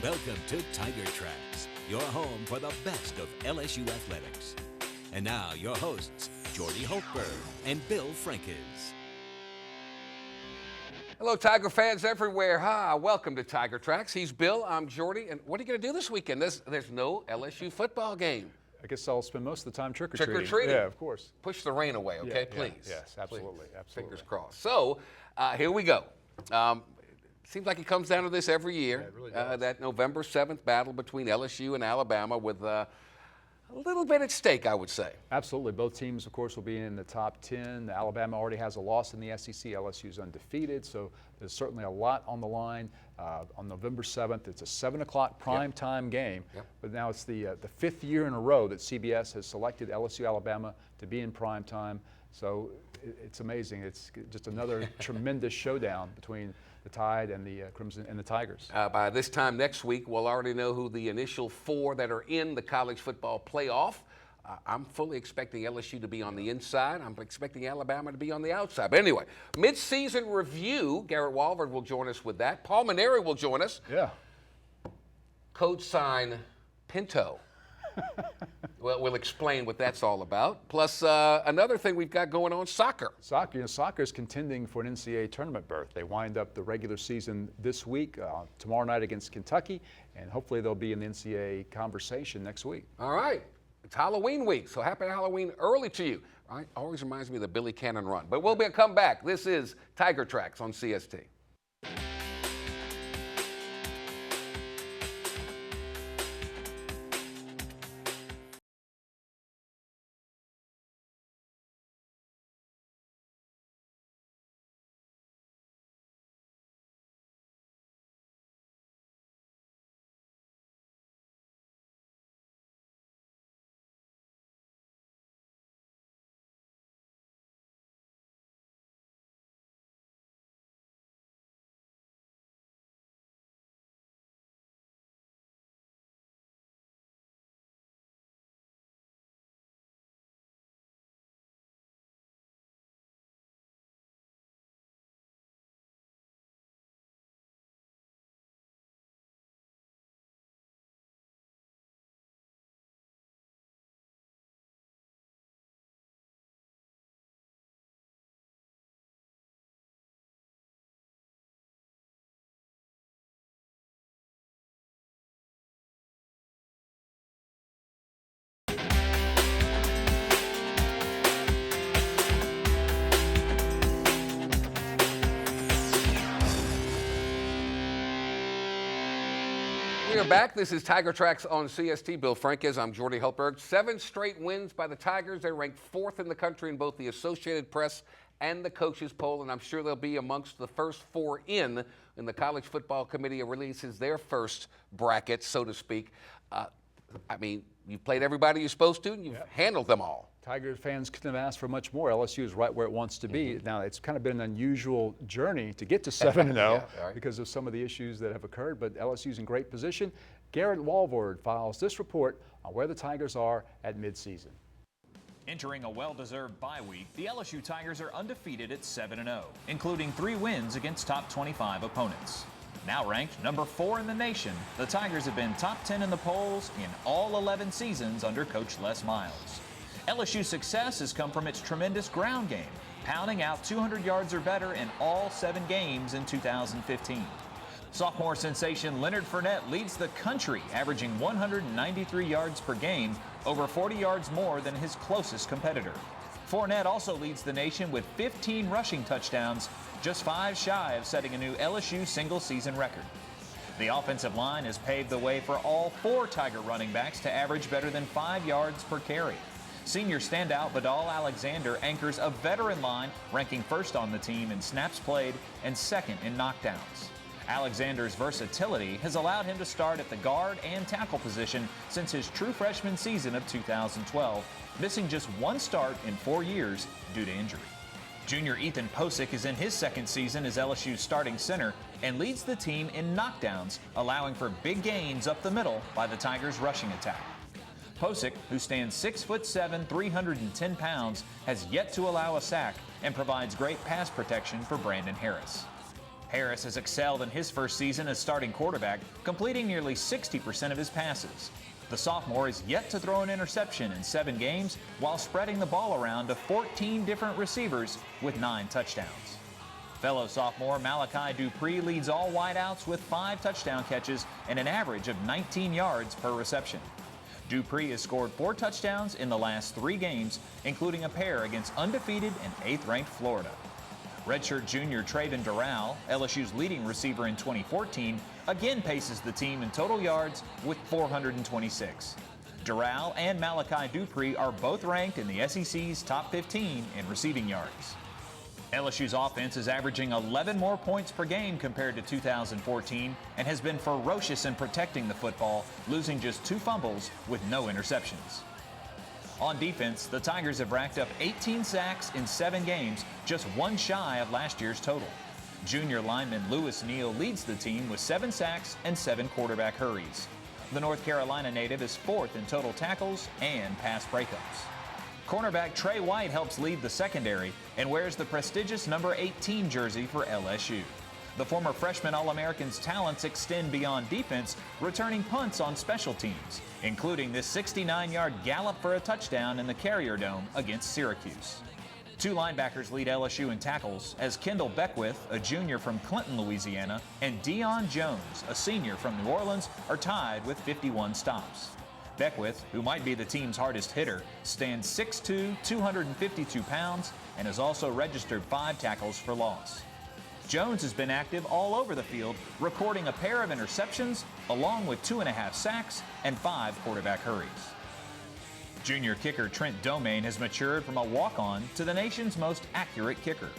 Welcome to Tiger Tracks, your home for the best of LSU athletics. And now, your hosts, Jordy Hultberg and Bill Frankes. Hello, Tiger fans everywhere. Hi, welcome to Tiger Tracks. He's Bill, I'm Jordy. And what are you going to do this weekend? There's no LSU football game. I guess I'll spend most of the time trick-or-treating. Trick-or-treating? Yeah, of course. Push the rain away, okay? Yeah, Please. yes, absolutely, Please. absolutely. Fingers crossed. So, here we go. Seems like it comes down to this every year. Yeah, it really does. That November 7th battle between LSU and Alabama with a little bit at stake, I would say. Absolutely. Both teams, of course, will be in the top 10. Alabama already has a loss in the SEC. LSU is undefeated, so there's certainly a lot on the line. On November 7th, it's a 7 o'clock prime time game. Yep. But now it's the fifth year in a row that CBS has selected LSU Alabama to be in prime time. So it's amazing. It's just another tremendous showdown between the Tide and the Crimson and the Tigers. By this time next week, we'll already know who the initial four that are in the college football playoff. I'm fully expecting LSU to be on the inside. I'm expecting Alabama to be on the outside. But anyway, mid-season review. Garrett Walford will join us with that. Paul Mainieri will join us. Yeah. Code sign Pinto. Well, we'll explain what that's all about. Plus, another thing we've got going on, soccer. Soccer is contending for an NCAA tournament berth. They wind up the regular season this week, tomorrow night against Kentucky, and hopefully they'll be in the NCAA conversation next week. All right. It's Halloween week, so happy Halloween early to you. All right? Always reminds me of the Billy Cannon run. But we'll come back. This is Tiger Tracks on CST. We are back. This is Tiger Tracks on CST. Bill Frankes, I'm Jordy Hultberg. 7 straight wins by the Tigers. They're ranked 4th in the country in both the Associated Press and the coaches poll, and I'm sure they'll be amongst the first 4 in the College Football Committee releases their first bracket, so to speak. I mean, you've played everybody you're supposed to, and you've handled them all. Tiger fans couldn't have asked for much more. LSU is right where it wants to be. Now, it's kind of been an unusual journey to get to 7-0 because of some of the issues that have occurred, but LSU's in great position. Garrett Walford files this report on where the Tigers are at midseason. Entering a well-deserved bye week, the LSU Tigers are undefeated at 7-0, including 3 wins against top 25 opponents. Now ranked number 4 in the nation, the Tigers have been top 10 in the polls in all 11 seasons under Coach Les Miles. LSU's success has come from its tremendous ground game, pounding out 200 yards or better in all 7 games in 2015. Sophomore sensation Leonard Fournette leads the country, averaging 193 yards per game, over 40 yards more than his closest competitor. Fournette also leads the nation with 15 rushing touchdowns, just 5 shy of setting a new LSU single-season record. The offensive line has paved the way for all 4 Tiger running backs to average better than 5 yards per carry. Senior standout Vidal Alexander anchors a veteran line, ranking 1st on the team in snaps played and 2nd in knockdowns. Alexander's versatility has allowed him to start at the guard and tackle position since his true freshman season of 2012, missing just 1 start in 4 years due to injury. Junior Ethan Posick is in his 2nd season as LSU's starting center and leads the team in knockdowns, allowing for big gains up the middle by the Tigers' rushing attack. Posick, who stands 6'7", 310 pounds, has yet to allow a sack and provides great pass protection for Brandon Harris. Harris has excelled in his first season as starting quarterback, completing nearly 60% of his passes. The sophomore is yet to throw an interception in 7 games while spreading the ball around to 14 different receivers with 9 touchdowns. Fellow sophomore Malachi Dupree leads all wideouts with 5 touchdown catches and an average of 19 yards per reception. Dupree has scored 4 touchdowns in the last 3 games, including a pair against undefeated and 8th-ranked Florida. Redshirt junior Traven Doral, LSU's leading receiver in 2014, again paces the team in total yards with 426. Doral and Malachi Dupree are both ranked in the SEC's top 15 in receiving yards. LSU's offense is averaging 11 more points per game compared to 2014 and has been ferocious in protecting the football, losing just 2 fumbles with no interceptions. On defense, the Tigers have racked up 18 sacks in 7 games, just 1 shy of last year's total. Junior lineman Lewis Neal leads the team with 7 sacks and 7 quarterback hurries. The North Carolina native is 4th in total tackles and pass breakups. Cornerback Trey White helps lead the secondary and wears the prestigious number 18 jersey for LSU. The former freshman All-American's talents extend beyond defense, returning punts on special teams, including this 69-yard gallop for a touchdown in the Carrier Dome against Syracuse. 2 linebackers lead LSU in tackles as Kendall Beckwith, a junior from Clinton, Louisiana, and Deion Jones, a senior from New Orleans, are tied with 51 stops. Beckwith, who might be the team's hardest hitter, stands 6'2", 252 pounds, and has also registered 5 tackles for loss. Jones has been active all over the field, recording a pair of interceptions, along with 2.5 sacks and 5 quarterback hurries. Junior kicker Trent Domain has matured from a walk-on to the nation's most accurate kicker.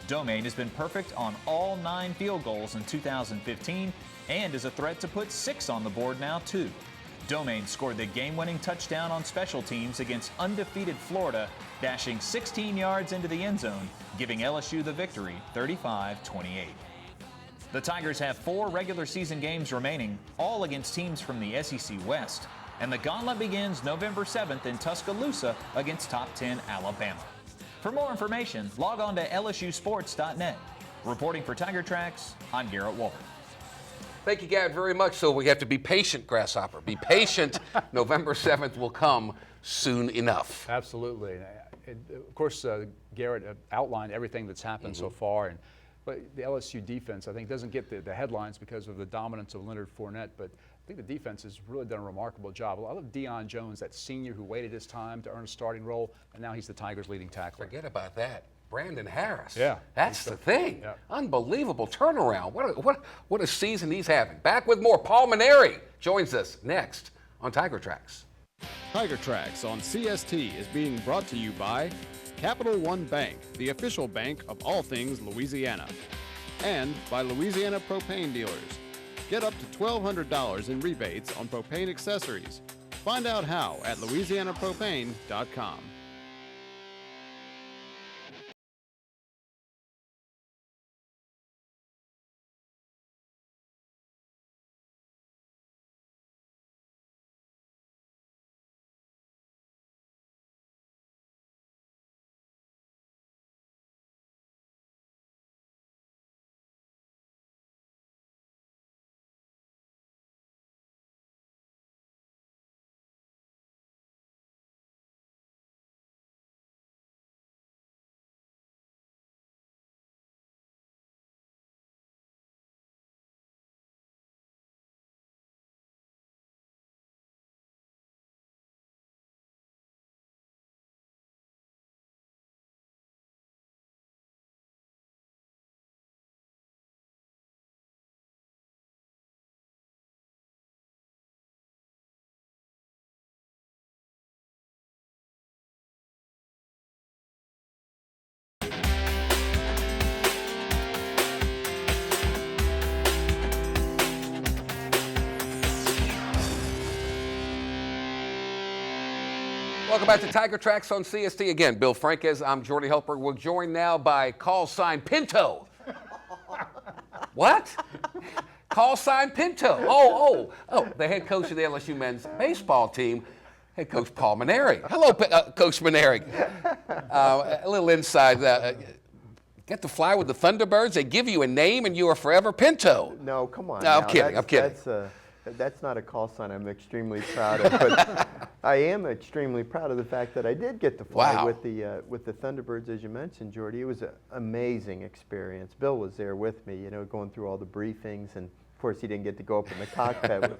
Domain has been perfect on all 9 field goals in 2015 and is a threat to put 6 on the board now, too. Domain scored the game-winning touchdown on special teams against undefeated Florida, dashing 16 yards into the end zone, giving LSU the victory 35-28. The Tigers have 4 regular season games remaining, all against teams from the SEC West, and the gauntlet begins November 7th in Tuscaloosa against top 10 Alabama. For more information, log on to lsusports.net. Reporting for Tiger Tracks, I'm Garrett Walker. Thank you, Garrett, very much. So we have to be patient, Grasshopper. Be patient. November 7th will come soon enough. Absolutely. Of course, Garrett outlined everything that's happened so far. But the LSU defense, I think, doesn't get the headlines because of the dominance of Leonard Fournette. But I think the defense has really done a remarkable job. I love Deion Jones, that senior who waited his time to earn a starting role, and now he's the Tigers' leading tackler. Forget about that. Brandon Harris. Yeah. That's the thing. Yeah. Unbelievable turnaround. What a season he's having. Back with more. Paul Mainieri joins us next on Tiger Tracks. Tiger Tracks on CST is being brought to you by Capital One Bank, the official bank of all things Louisiana, and by Louisiana Propane Dealers. Get up to $1,200 in rebates on propane accessories. Find out how at louisianapropane.com. Welcome back to Tiger Tracks on CST. Again, Bill Franquez, I'm Jordy Helper. We're joined now by call sign Pinto. What? Call sign Pinto. Oh, the head coach of the LSU men's baseball team, head coach Paul Mainieri. Hello, Coach Mainieri. A little inside. Get to fly with the Thunderbirds. They give you a name, and you are forever Pinto. No, come on. No, I'm now. kidding. I'm kidding. That's not a call sign I'm extremely proud of, but I am extremely proud of the fact that I did get to fly with the Thunderbirds, as you mentioned, Jordy. It was an amazing experience. Bill was there with me, you know, going through all the briefings, and of course he didn't get to go up in the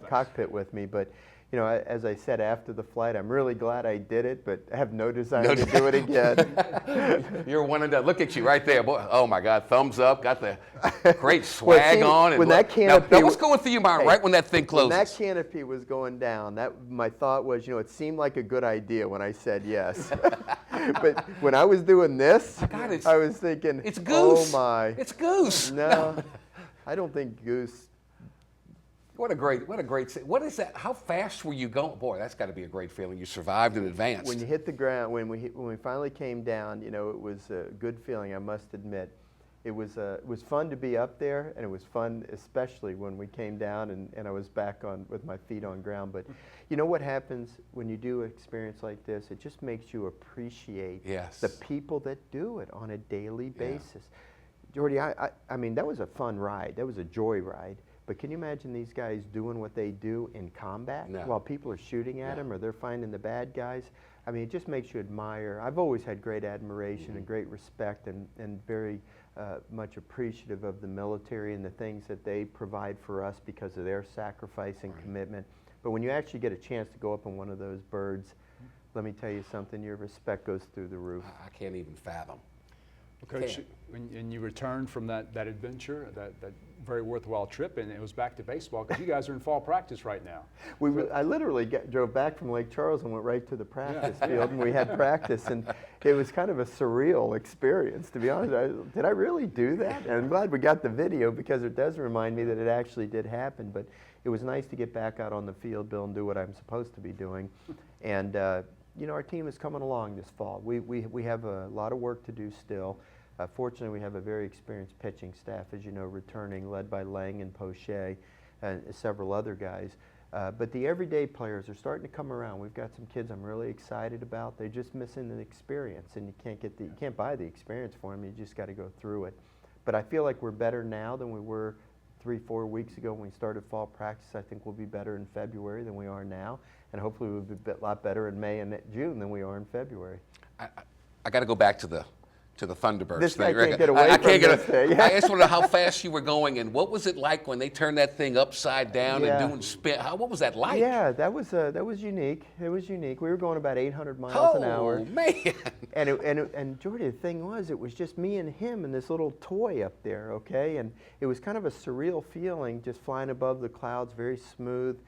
cockpit with me, but you know, as I said after the flight, I'm really glad I did it, but I have no desire to do it again. You're one and done. Look at you right there. Boy, oh, my God. Thumbs up. Got the great swag on. And when that canopy... Now, what's going through your mind right when that thing closes? When that canopy was going down, my thought was, you know, it seemed like a good idea when I said yes. But when I was doing this, God, I was thinking, it's Goose. Oh, my. It's Goose. No, I don't think Goose... What is that? How fast were you going? Boy, that's got to be a great feeling. You survived and advanced. When you hit the ground, when we finally came down, you know, it was a good feeling, I must admit. It was fun to be up there, and it was fun especially when we came down and I was back on with my feet on ground. But you know what happens when you do an experience like this? It just makes you appreciate the people that do it on a daily basis. Jordy, I mean, that was a fun ride. That was a joy ride. But can you imagine these guys doing what they do in combat while people are shooting at them or they're finding the bad guys? I mean, it just makes you admire. I've always had great admiration and great respect and very much appreciative of the military and the things that they provide for us because of their sacrifice and commitment. But when you actually get a chance to go up on one of those birds, let me tell you something, your respect goes through the roof. I can't even fathom. Well, Coach, when you returned from that adventure, that very worthwhile trip, and it was back to baseball because you guys are in fall practice right now. I literally drove back from Lake Charles and went right to the practice field, and we had practice, and it was kind of a surreal experience, to be honest. Did I really do that? And I'm glad we got the video because it does remind me that it actually did happen, but it was nice to get back out on the field, Bill, and do what I'm supposed to be doing. And you know, our team is coming along this fall. We have a lot of work to do still. Fortunately, we have a very experienced pitching staff, as you know, returning, led by Lang and Poche and several other guys. But the everyday players are starting to come around. We've got some kids I'm really excited about. They're just missing an experience, and you can't buy the experience for them. You just got to go through it. But I feel like we're better now than we were 3-4 weeks ago when we started fall practice. I think we'll be better in February than we are now, and hopefully we'll be a lot better in May and June than we are in February. I got to go back to the Thunderbirds this thing. Guy can't get away from this thing. I just want to know how fast you were going, and what was it like when they turned that thing upside down and doing spin? What was that like? Yeah, that was unique. It was unique. We were going about 800 miles an hour. Oh man! And Jordy, the thing was, it was just me and him and this little toy up there, okay? And it was kind of a surreal feeling, just flying above the clouds, very smooth,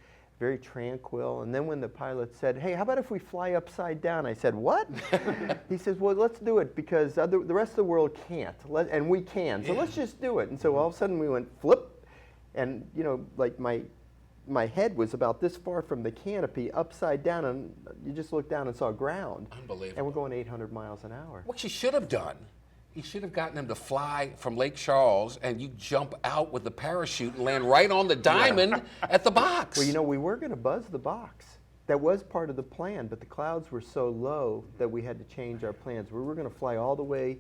very tranquil. And then when the pilot said, "Hey, how about if we fly upside down?" I said, "What?" He says, "Well, let's do it because the rest of the world can't, and we can. So let's just do it." And so all of a sudden we went flip, and you know, like my head was about this far from the canopy, upside down, and you just looked down and saw ground. Unbelievable. And we're going 800 miles an hour. What you should have done, you should have gotten them to fly from Lake Charles, and you jump out with the parachute and land right on the diamond at the box. Well, you know, we were going to buzz the box. That was part of the plan, but the clouds were so low that we had to change our plans. We were going to fly all the way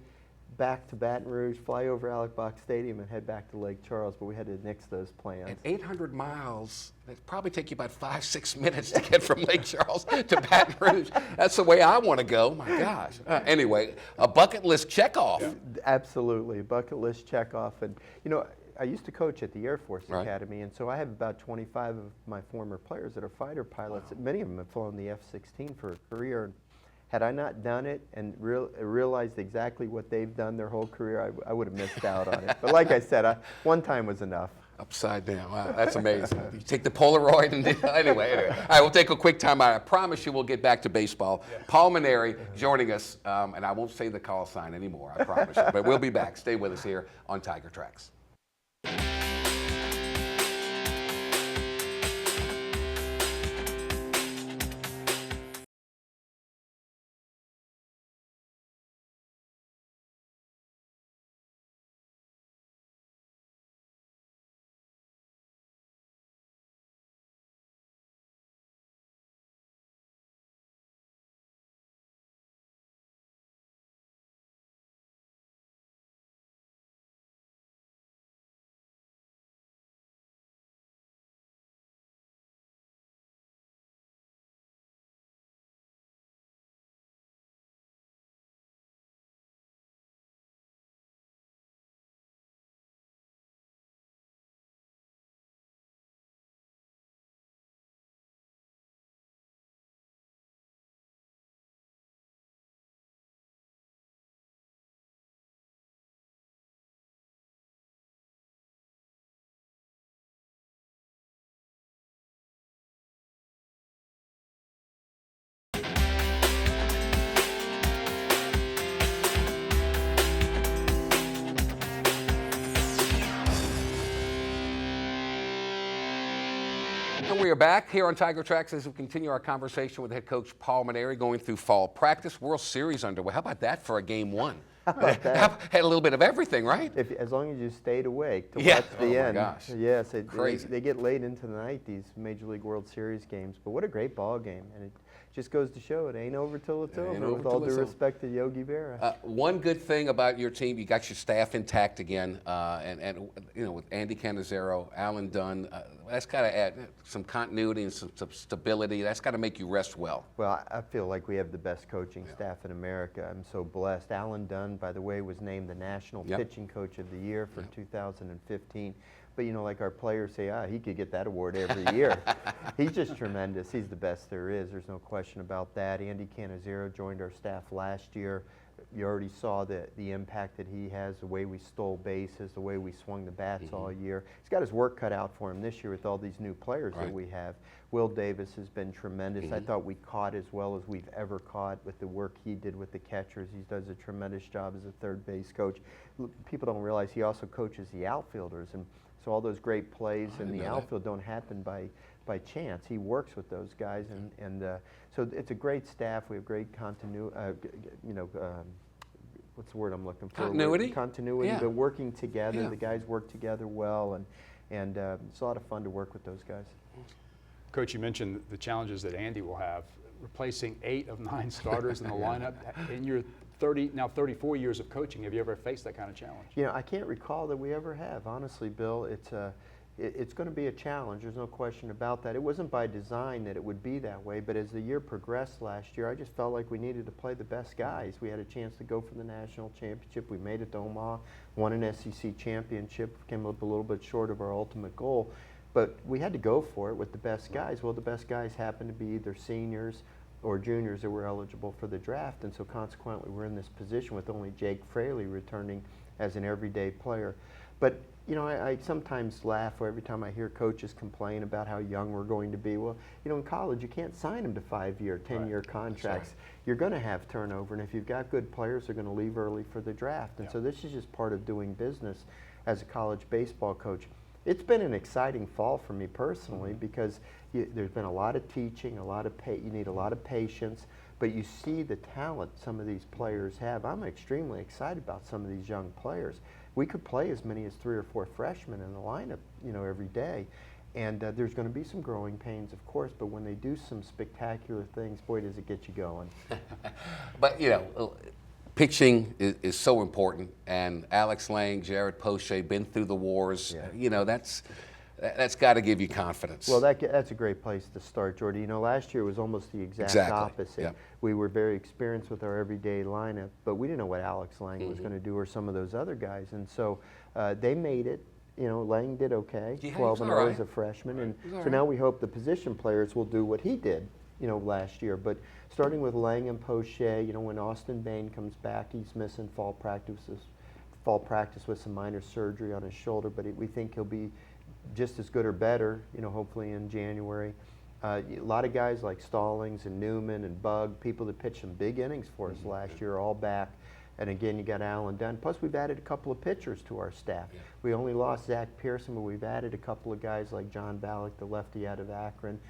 back to Baton Rouge, fly over Alex Box Stadium, and head back to Lake Charles, but we had to nix those plans. And 800 miles, it'd probably take you about 5-6 minutes to get from Lake Charles to Baton Rouge. That's the way I want to go. My gosh. Anyway, a bucket list checkoff. Yeah. Absolutely, a bucket list checkoff. And, you know, I used to coach at the Air Force Academy, and so I have about 25 of my former players that are fighter pilots. Wow. Many of them have flown the F-16 for a career. Had I not done it and realized exactly what they've done their whole career, I would have missed out on it. But like I said, one time was enough. Upside down. Wow, that's amazing. You take the Polaroid and anyway. All right, we'll take a quick time out. I promise you we'll get back to baseball. Yeah. Paul Mainieri joining us, and I won't say the call sign anymore, I promise you. But we'll be back. Stay with us here on Tiger Tracks. And we are back here on Tiger Tracks as we continue our conversation with head coach Paul Mainieri, going through fall practice, World Series underway. How about that for a game one? How about that? Had a little bit of everything, right? As long as you stayed awake to Yeah. watch the end. Oh my gosh. Yes, Crazy. they get late into the night, these Major League World Series games. But what a great ball game. And it just goes to show it ain't over till it's over, with all due respect to Yogi Berra. One good thing about your team, you got your staff intact again, and you know, with Andy Cannizaro, Alan Dunn, that's got to add some continuity and some stability. That's got to make you rest well. Well, I feel like we have the best coaching staff in America. I'm so blessed. Alan Dunn, by the way, was named the National Pitching Coach of the Year for 2015. But, you know, like our players say, he could get that award every year. He's just tremendous. He's the best there is. There's no question about that. Andy Cannizaro joined our staff last year. You already saw the impact that he has, the way we stole bases, the way we swung the bats all year. He's got his work cut out for him this year with all these new players that we have. Will Davis has been tremendous. I thought we caught as well as we've ever caught with the work he did with the catchers. He does a tremendous job as a third base coach. People don't realize he also coaches the outfielders. And so all those great plays in the outfield don't happen by chance. He works with those guys, and so it's a great staff. We have great continuity. What's the word I'm looking for? Continuity. Yeah. But working together, the guys work together well, and it's a lot of fun to work with those guys. Coach, you mentioned the challenges that Andy will have, replacing 8 of 9 starters in the lineup. In your 34 years of coaching, have you ever faced that kind of challenge? You know, I can't recall that we ever have. Honestly, Bill, it's going to be a challenge. There's no question about that. It wasn't by design that it would be that way, but as the year progressed last year, I just felt like we needed to play the best guys. We had a chance to go for the national championship. We made it to Omaha, won an SEC championship, came up a little bit short of our ultimate goal, but we had to go for it with the best guys. Well, the best guys happened to be either seniors or juniors that were eligible for the draft, and so consequently we're in this position with only Jake Fraley returning as an everyday player. But you know, I sometimes laugh every time I hear coaches complain about how young we're going to be. Well, you know, in college you can't sign them to 5-year, 10-year contracts. You're going to have turnover, and if you've got good players, they're going to leave early for the draft. And so this is just part of doing business as a college baseball coach. It's been an exciting fall for me personally because there's been a lot of teaching, you need a lot of patience, but you see the talent some of these players have. I'm extremely excited about some of these young players. We could play as many as 3 or 4 freshmen in the lineup, you know, every day. And there's going to be some growing pains, of course, but when they do some spectacular things, boy, does it get you going. But, you know, pitching is so important, and Alex Lang, Jared Poche, been through the wars. You know, that's got to give you confidence. Well, that's a great place to start, Jordy. You know, last year was almost the exact opposite. Yep. We were very experienced with our everyday lineup, but we didn't know what Alex Lang was going to do or some of those other guys, and so they made it. You know, Lang did okay, 12-0 as a freshman, and so now we hope the position players will do what he did, you know, last year. But starting with Lang and Poche, you know, when Austin Bain comes back, he's missing fall practice with some minor surgery on his shoulder, but we think he'll be just as good or better, you know, hopefully in January. A lot of guys like Stallings and Newman and Bug, people that pitched some big innings for us last year, are all back. And again, you got Alan Dunn. Plus, we've added a couple of pitchers to our staff. We only lost Zach Pearson, but we've added a couple of guys like John Ballack, the lefty out of Akron,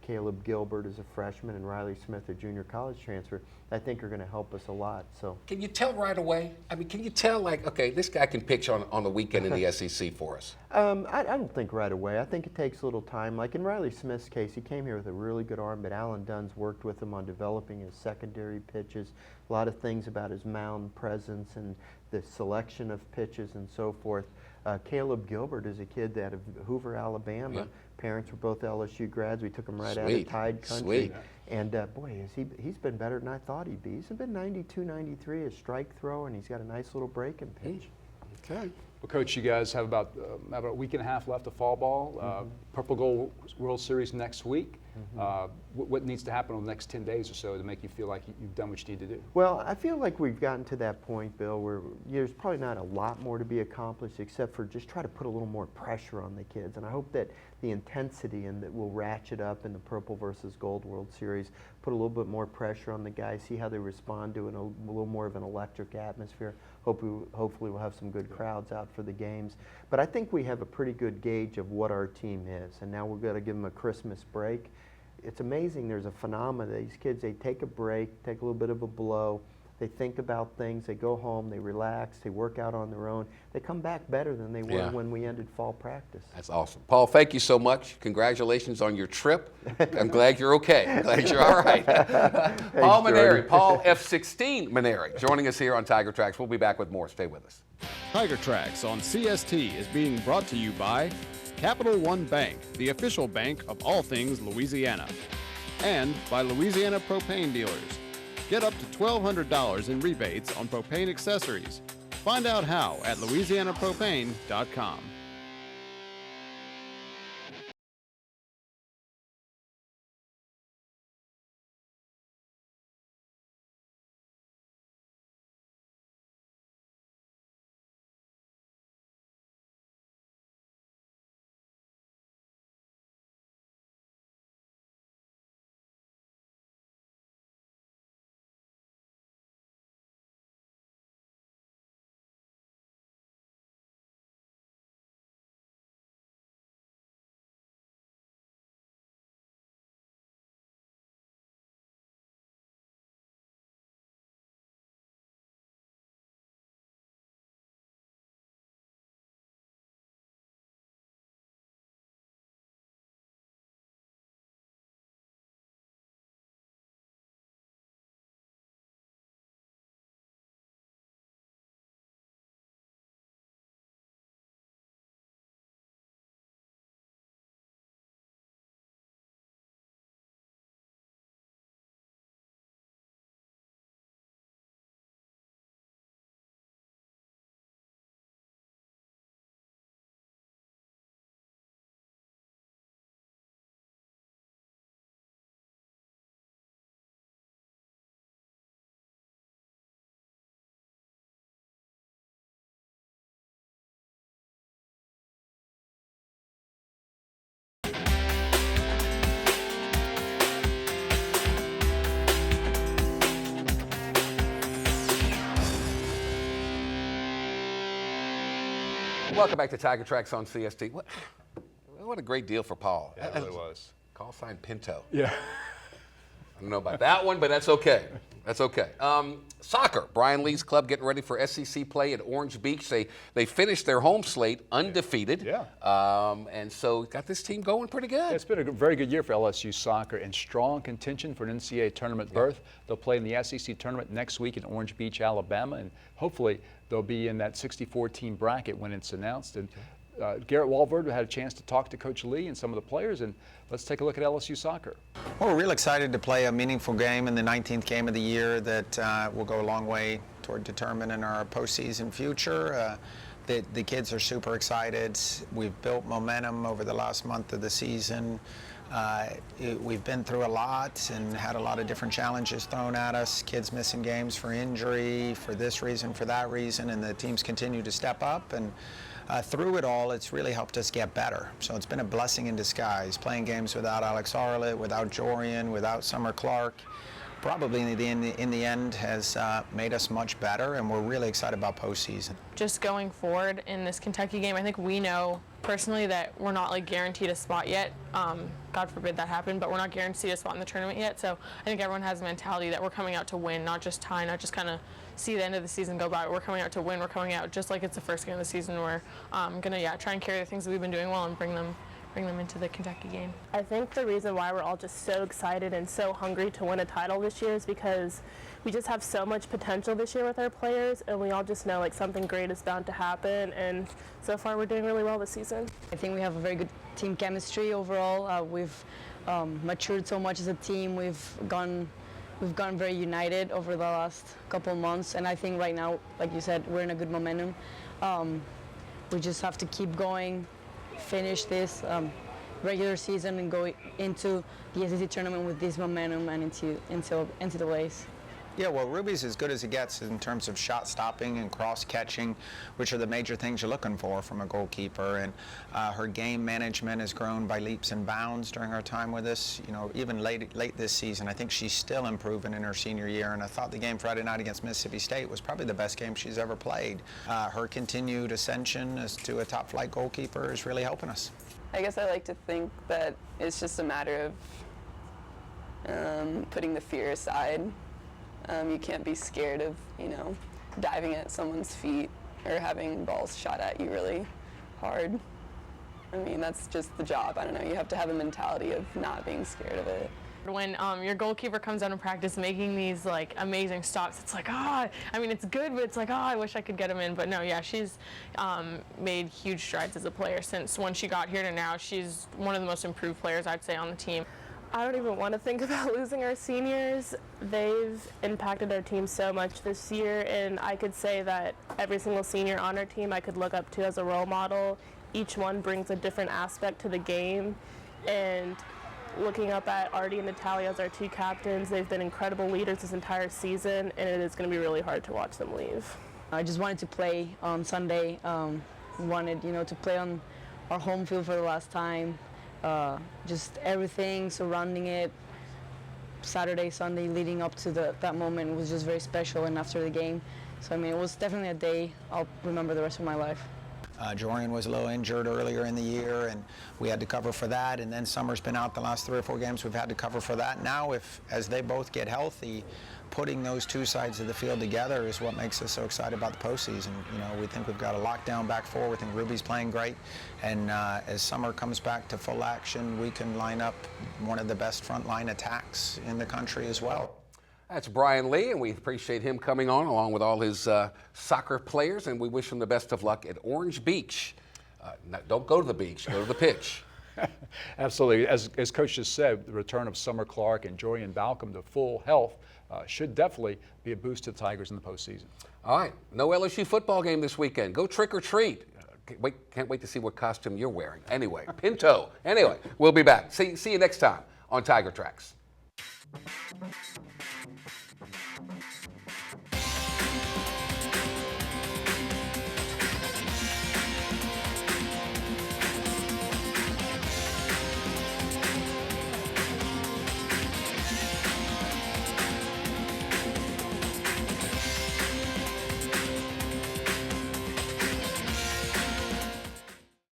Caleb Gilbert is a freshman, and Riley Smith, a junior college transfer, I think are going to help us a lot. So, can you tell right away? I mean, can you tell, like, okay, this guy can pitch on the weekend in the SEC for us? I don't think right away. I think it takes a little time. Like in Riley Smith's case, he came here with a really good arm, but Alan Dunn's worked with him on developing his secondary pitches, a lot of things about his mound presence and the selection of pitches and so forth. Caleb Gilbert is a kid out of Hoover, Alabama. Parents were both LSU grads. We took him right out of Tide Country. And boy, he's been better than I thought he'd be. He's been 92, 93 as strike throw, and he's got a nice little break and pitch. Okay. Well, Coach, you guys have about a week and a half left of fall ball. Purple Gold World Series next week. What needs to happen over the next 10 days or so to make you feel like you've done what you need to do? Well, I feel like we've gotten to that point, Bill, where there's probably not a lot more to be accomplished except for just try to put a little more pressure on the kids. And I hope that the intensity and that will ratchet up in the Purple versus Gold World Series, put a little bit more pressure on the guys, see how they respond to a little more of an electric atmosphere. Hopefully we'll have some good crowds out for the games. But I think we have a pretty good gauge of what our team is. And now we've got to give them a Christmas break. It's amazing. There's a phenomenon. These kids, they take a break, take a little bit of a blow. They think about things. They go home. They relax. They work out on their own. They come back better than they were when we ended fall practice. That's awesome. Paul, thank you so much. Congratulations on your trip. I'm glad you're okay. I'm glad you're all right. Paul Mainieri, Paul F-16 Mainieri, joining us here on Tiger Tracks. We'll be back with more. Stay with us. Tiger Tracks on CST is being brought to you by Capital One Bank, the official bank of all things Louisiana, and by Louisiana Propane Dealers. Get up to $1,200 in rebates on propane accessories. Find out how at louisianapropane.com. Welcome back to Tiger Tracks on CST. What a great deal for Paul. Yeah, it really was. Call sign Pinto. Yeah. I don't know about that one, but that's okay. That's okay. Soccer. Brian Lee's club getting ready for SEC play at Orange Beach. They finished their home slate undefeated. Yeah. And so got this team going pretty good. It's been a very good year for LSU soccer and strong contention for an NCAA tournament berth. They'll play in the SEC tournament next week in Orange Beach, Alabama, and hopefully they'll be in that 64-team bracket when it's announced. And Garrett Walverd had a chance to talk to Coach Lee and some of the players, and let's take a look at LSU soccer. Well, we're real excited to play a meaningful game in the 19th game of the year that will go a long way toward determining our postseason future. The kids are super excited. We've built momentum over the last month of the season. We've been through a lot and had a lot of different challenges thrown at us, kids missing games for injury, for this reason, for that reason, and the teams continue to step up. And through it all, it's really helped us get better. So it's been a blessing in disguise. Playing games without Alex Arlett, without Jorian, without Summer Clark, probably in the end has made us much better, and we're really excited about postseason. Just going forward in this Kentucky game, I think we know personally that we're not like guaranteed a spot yet. God forbid that happen, but we're not guaranteed a spot in the tournament yet. So I think everyone has a mentality that we're coming out to win, not just tie, not just kind of see the end of the season go by. We're coming out to win. We're coming out just like it's the first game of the season. We're gonna try and carry the things that we've been doing well and bring them into the Kentucky game. I think the reason why we're all just so excited and so hungry to win a title this year is because we just have so much potential this year with our players, and we all just know like something great is bound to happen, and so far we're doing really well this season. I think we have a very good team chemistry overall. We've matured so much as a team. We've gone very united over the last couple months, and I think right now, like you said, we're in a good momentum. We just have to keep going, finish this, regular season and go into the SEC tournament with this momentum and into NCAAs. Yeah, well, Ruby's as good as it gets in terms of shot stopping and cross catching, which are the major things you're looking for from a goalkeeper. And her game management has grown by leaps and bounds during her time with us. You know, even late this season, I think she's still improving in her senior year. And I thought the game Friday night against Mississippi State was probably the best game she's ever played. Her continued ascension as to a top-flight goalkeeper is really helping us. I guess I like to think that it's just a matter of putting the fear aside. You can't be scared of, diving at someone's feet or having balls shot at you really hard. I mean, that's just the job. I don't know. You have to have a mentality of not being scared of it. When your goalkeeper comes out in practice making these like amazing stops, it's like, I mean, it's good, but it's like, I wish I could get him in. But no, yeah, she's made huge strides as a player since when she got here to now. She's one of the most improved players, I'd say, on the team. I don't even want to think about losing our seniors. They've impacted our team so much this year, and I could say that every single senior on our team I could look up to as a role model. Each one brings a different aspect to the game, and looking up at Artie and Natalia as our two captains, they've been incredible leaders this entire season, and it is going to be really hard to watch them leave. I just wanted to play on Sunday. Wanted, to play on our home field for the last time. Just everything surrounding it, Saturday, Sunday, leading up to that moment was just very special. And after the game, so I mean, it was definitely a day I'll remember the rest of my life. Jorian was a little injured earlier in the year, and we had to cover for that. And then Summer's been out the last 3 or 4 games. We've had to cover for that. Now, as they both get healthy, putting those two sides of the field together is what makes us so excited about the postseason. We think we've got a lockdown back four. We think Ruby's playing great. And as Summer comes back to full action, we can line up one of the best frontline attacks in the country as well. That's Brian Lee, and we appreciate him coming on along with all his soccer players, and we wish him the best of luck at Orange Beach. Don't go to the beach, go to the pitch. Absolutely. As Coach just said, the return of Summer Clark and Jorian Balcom to full health should definitely be a boost to the Tigers in the postseason. All right, no LSU football game this weekend. Go trick or treat. Can't wait to see what costume you're wearing. Anyway, Pinto. Anyway, we'll be back. See you next time on Tiger Tracks.